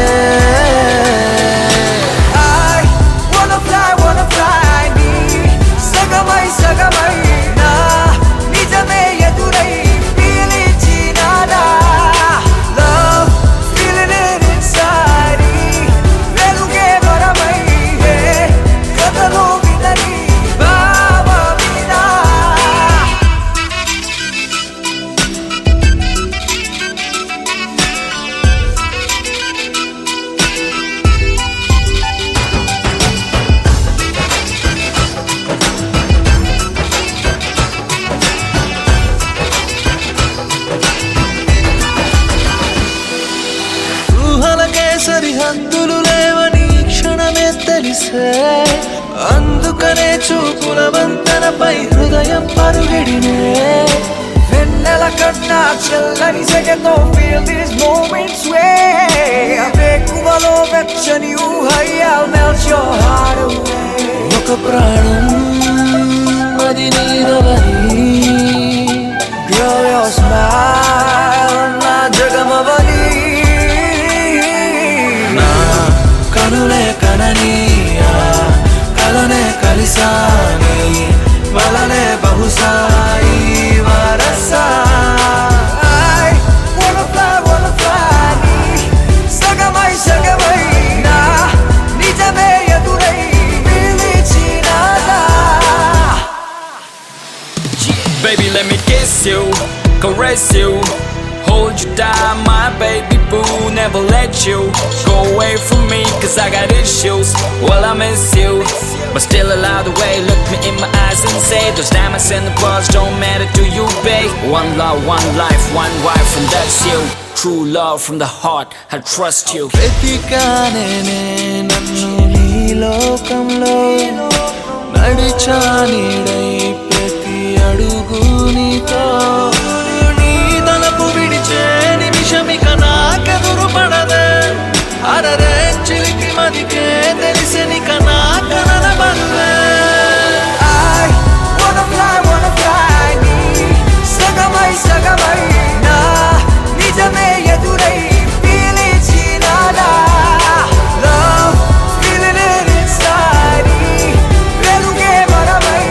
I wanna fly me సగమై సగం తెలిసే అందుకనే చూపుల వంతెనపై హృదయం పరుగిడినే వెన్నెల కన్నా చల్లని సెగతో feel these moments way వేకువలో వెచ్చని ఊహయ్యాల్ melt your heart away ఒక ప్రాణం అది నీరవని Girl your smile నా జగమవని నా కనులే కనని కలనే కలిసాని వలనే బహుశాయి వరసా I wanna fly నీ సగమై సగమై నా నిజమే ఎదురై పిలిచినాదా Baby, let me kiss you, caress you, hold you down, my baby boo. Never let you go away from me, cause I got issues. Well, I miss you, but still allow the way. Look me in my eyes and say those diamonds and the pearls don't matter to you, babe. One love, one life, one wife, and that's you. True love from the heart, I trust you. వెతికానే నన్ను నీ లోకంలో నడిచా నీడై ప్రతి అడుగు నీతో నీ తలపు విడిచే నిమిషమిక నాకెదురు పడదే అరరే చిలికి మదికే తెలిసెనిక నా కనల బరువే I wanna fly నీ సగమై సగమై నా నిజమే ఎదురై పిలిచినాదా Love, feeling it inside వెలుగే వరమై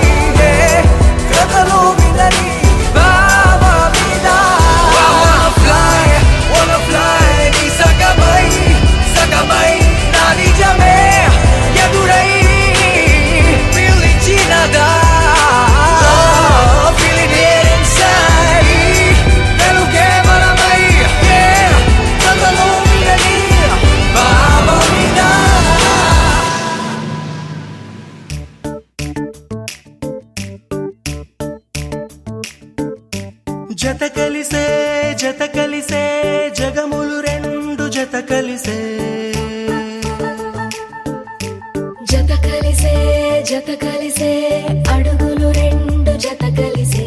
కథలో వినని బావ మీద Wanna fly నీ సగమై సగమై నా నిజమే ఎదురై పిలిచినాదా Love, feeling it inside వెలుగే వరమై కథలో వినని బావ మీద జత కలిసే జగములు రెండు జత కలిసే జత కలిసే అడుగులు రెండు జత కలిసే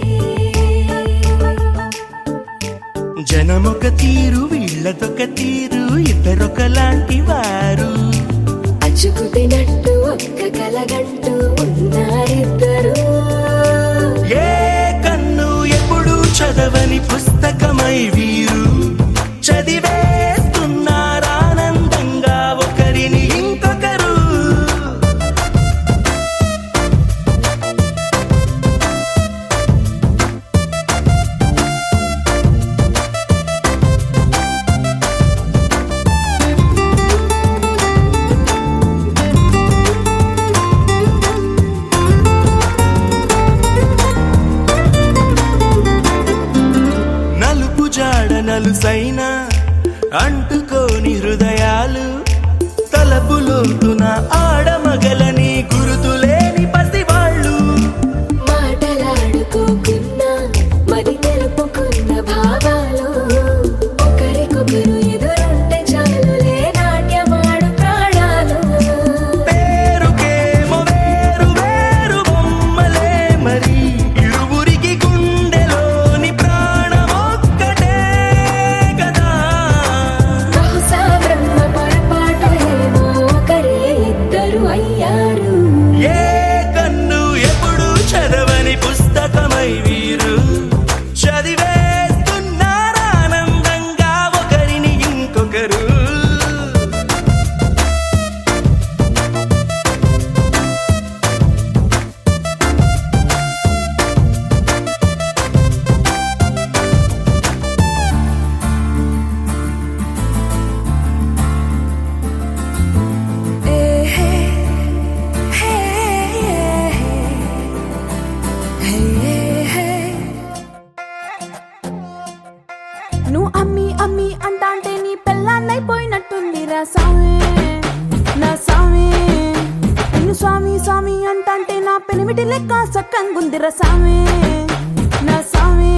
జనమొక తీరు వీళ్ళదొక తీరు ఇద్దరొకలాంటి వారు అచ్చుకుతినట్టు ఒక్క కలగంటూ ఉన్నారిద్దరు ఏ కన్ను ఎప్పుడు చదవని పుస్తకమై వీరు చదివేస్తున్నారానందంగా ఒకరిని ఇంకొకరు నలుపు జాడ నలుసైన అంటుకోని హృదయాలు తలపులోతున ఆడమగలని గురుతులేని పసివాళ్ళు మాటలాడుకోకున్నా మరి తెలుపుకున్న భావాలు ఒకరికొకరు ఎదురుంటే చాలులే నాట్యమాడు ప్రాణాలు పేరుకేమో వేరు వేరు బొమ్మలే మరి ఇరువురికి గుండెలోని ప్రాణమొక్కటే కదా బహుశా బ్రహ్మ పొరపాటు ఏమో ఒకరే ఇద్దరు అయ్యారు ఏ కన్ను ఎప్పుడు చదవని పుస్తకమై వీరు చదివేస్తున్నారానందంగా ఒకరిని ఇంకొకరు నువ్వు అమ్మి అమ్మి అంటాంటే నీ పెళ్ళాన్నైపోయినట్టుంది రా సామి నా సామి నిన్ను స్వామి స్వామి అంటాంటే నా పెనిమిటి లెక్క సక్కంగుంది రా సామి నా సామి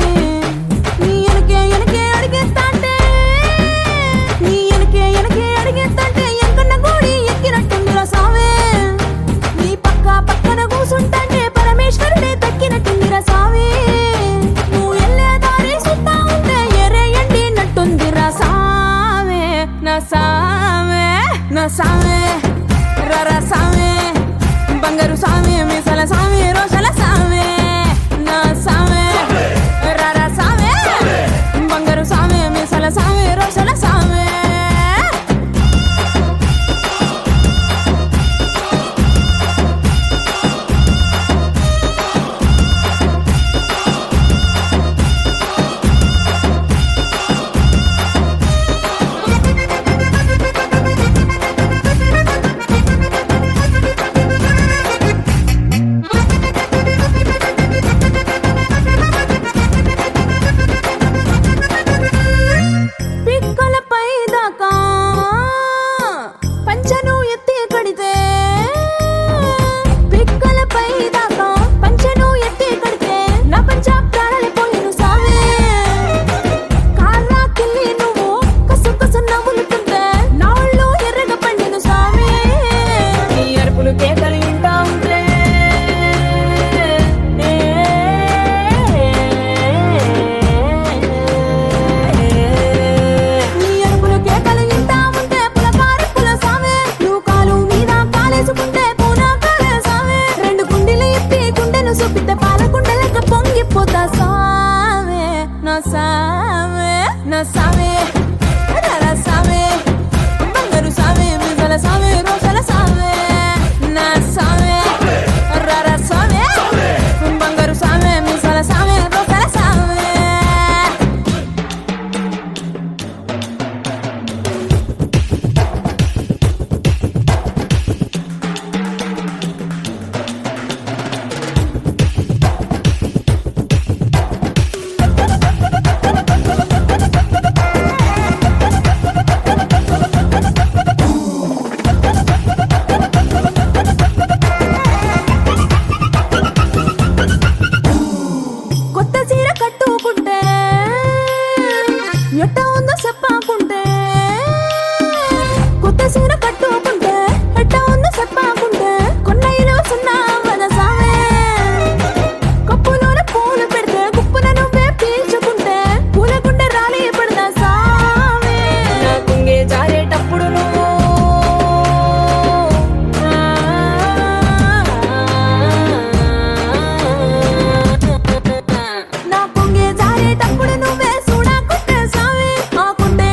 నీ ఎనకే ఎనకే అడిగేస్తాంటే నీ ఎనకే ఎనకే అడిగేస్తాంటే ఎంకన్న గోడి ఎక్కినట్టుంది రా సామి సామే రరా సామే బంగారు సామే మీసాల సామే రోషల సామే నా సామే రరా సామే బంగారు సామే మీసాల సామే రోషల సామే పిక్కలపై దాకా పంచను ఎత్తి కడితే పిక్కలపై దాకా పంచను ఎత్తి కడితే నా పంచ ప్రాణాలు పోయిను సావే కారా కిల్లి నువ్వు కసు కసు నవ్వులుతుంటే నా ఒళ్ళు ఎర్రగా పండిను సావే నీ అరుపులు కేకలు ఇంటా ఉంటే నీ అరుపులు కేకలు ఇంటా ఉంటే పులకారి పుల సావే నువ్వు కాలు మీద కాలేసుకుంటే పూనా కాలే సావే రెండు గుండెలు ఇప్పి గుండెను చూపితే పాల గుండెలక పొంగిపోతా సావే నా సావే నా సావే రరా సావే బంగారు సావే మిజల సావే రోషల సావే నా సావే రరా సావే బంగారు సావే మిజల సావే రోషల సావే కొత్త చీర కట్టుకుంటే ఎట్ట ఉందో చెప్పాకుంటే కొత్త చీర కట్టుకుంటే ఎట్ట ఉందో చెప్పాకుంటే కొన్నైలో సున్నా వద సావే కప్పులోన పూలు పెడితే గుప్పున నువ్వే పీల్చుకుంటే పూల గుండె రాలి పడదా సావే నా కుంగే జారేటప్పుడు నువ్వు నా పొంగే జారేటప్పుడు నువ్వే చూడకుంటే సావే ఆ కుండే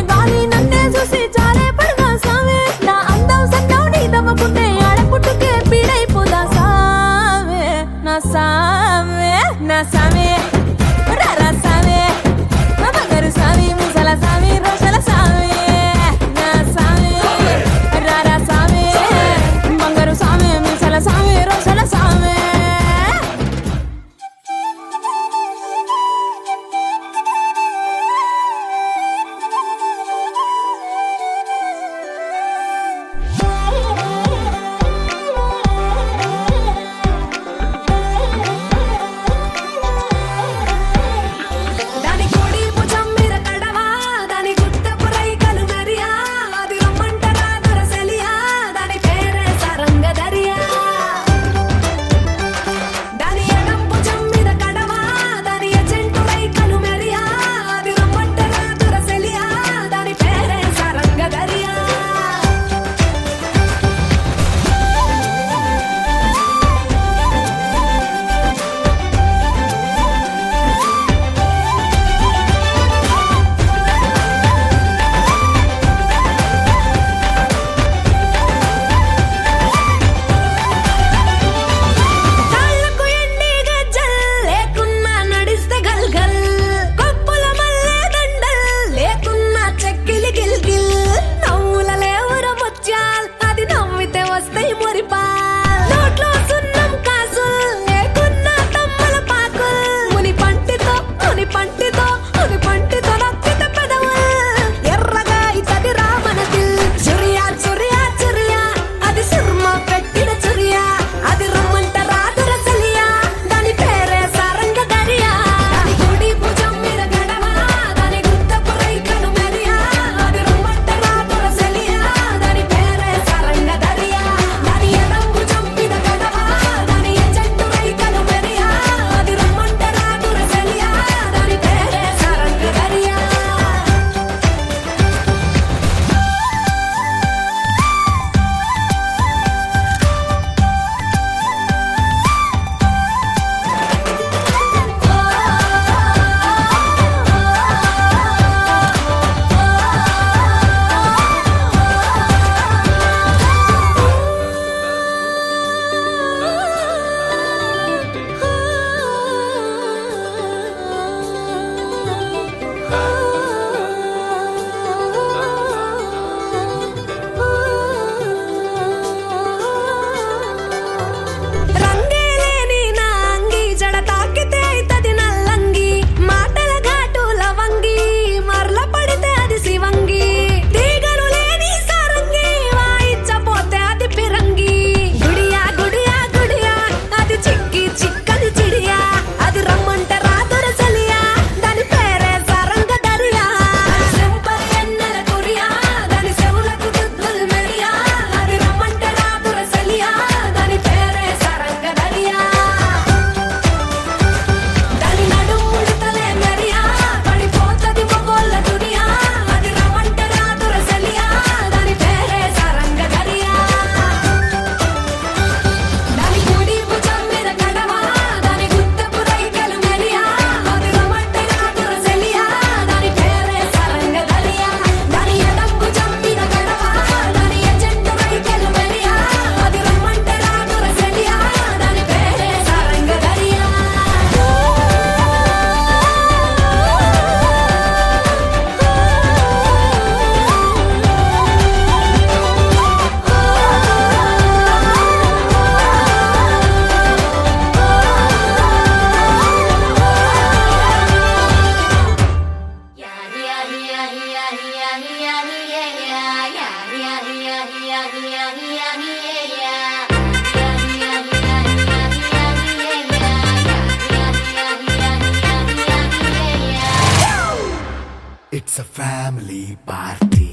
It's a family party.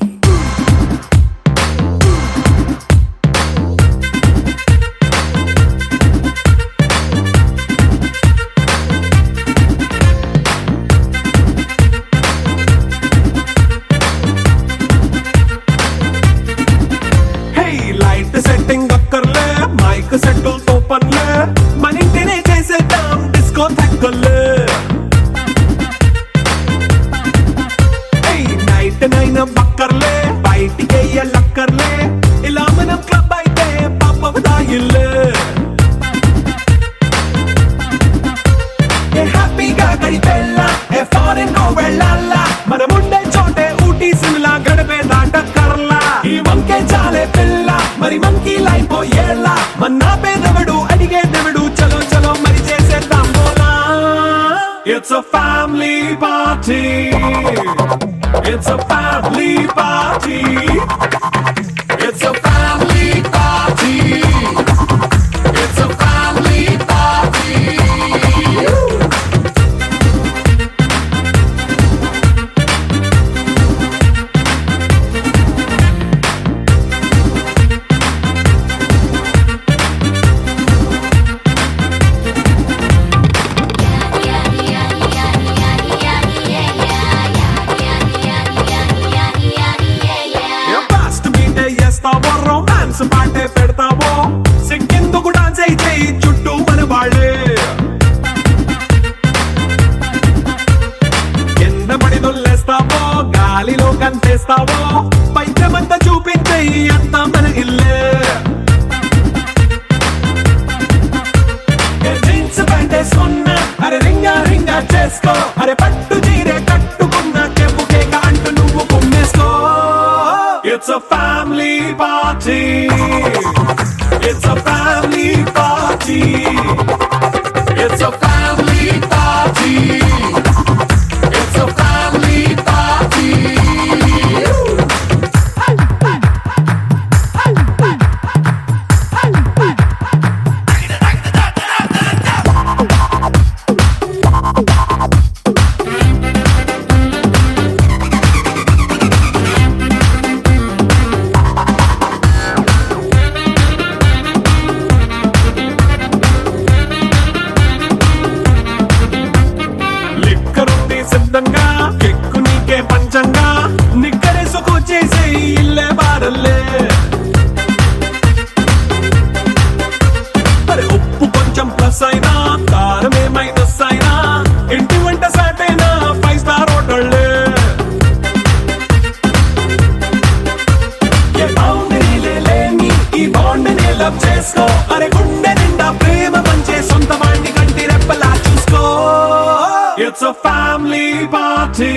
Hey, light setting అక్కర్లే మైక్ సెట్టులతో పనులే మన ఇంటినే చేసేద్దాం డిస్కో థక్కర్లే నైట్ నైన్ బక్కర్లే బయటికి వెళ్ళక్కర్లే ఇలా మనం క్లబ్ అయితే పాప దాయిల్లే హ్యాపీగా గడిపెళ్ళా ఏ ఫారెన్ నో వెళ్ళాలా మనం ఉండే చోటే ఊటీ సిమ్లా గడిపే దాటక్కర్లా ఈ వంకే చాలే పిల్ల మరి మంకీ లైఫ్ ఏళ్ళ మన్నా పేదవడు అడిగే దేవుడు చలో చలో మరి చేసేద్దాం బోలా it's a family party It's a family party. It's a family party. It's a family party. Romance పాటే పెడతావో సిక్కిందుకు డాన్స్ అయితే చుట్టూ మన వాళ్ళే కింద పడి దొల్లేస్తావో గాలిలో కంటేస్తావో పైచమంతా చూపించే అంతా మన ఇల్లే జీన్స్ ప్యాంటేసుకున్నా అరే రింగా రింగా చేసుకో అరే పట్టు చీరే కట్టుకున్న చెవు కేక అంటూ నువ్వు కుమ్మేసుకో It's a family party. It's a family party. It's a family party. It's a family party. సిద్ధంగా కెక్కు నీకే పంచంగా నిక్కరేసుకు చేసే ఇల్లే బారల్లే అరే ఉప్పు కొంచెం ప్లస్ అయినా కారమే మైనస్ అయినా ఇంటి వంట సాటైనా 5 స్టార్ హోటళ్ళే ఏ బౌండరీలే లేని ఈ బాండ్ని లవ్ చేసుకో అరే గుండె నిండా ప్రేమ పంచే సొంత వాడిని కంటి రెప్పలా చూసుకో It's a family party.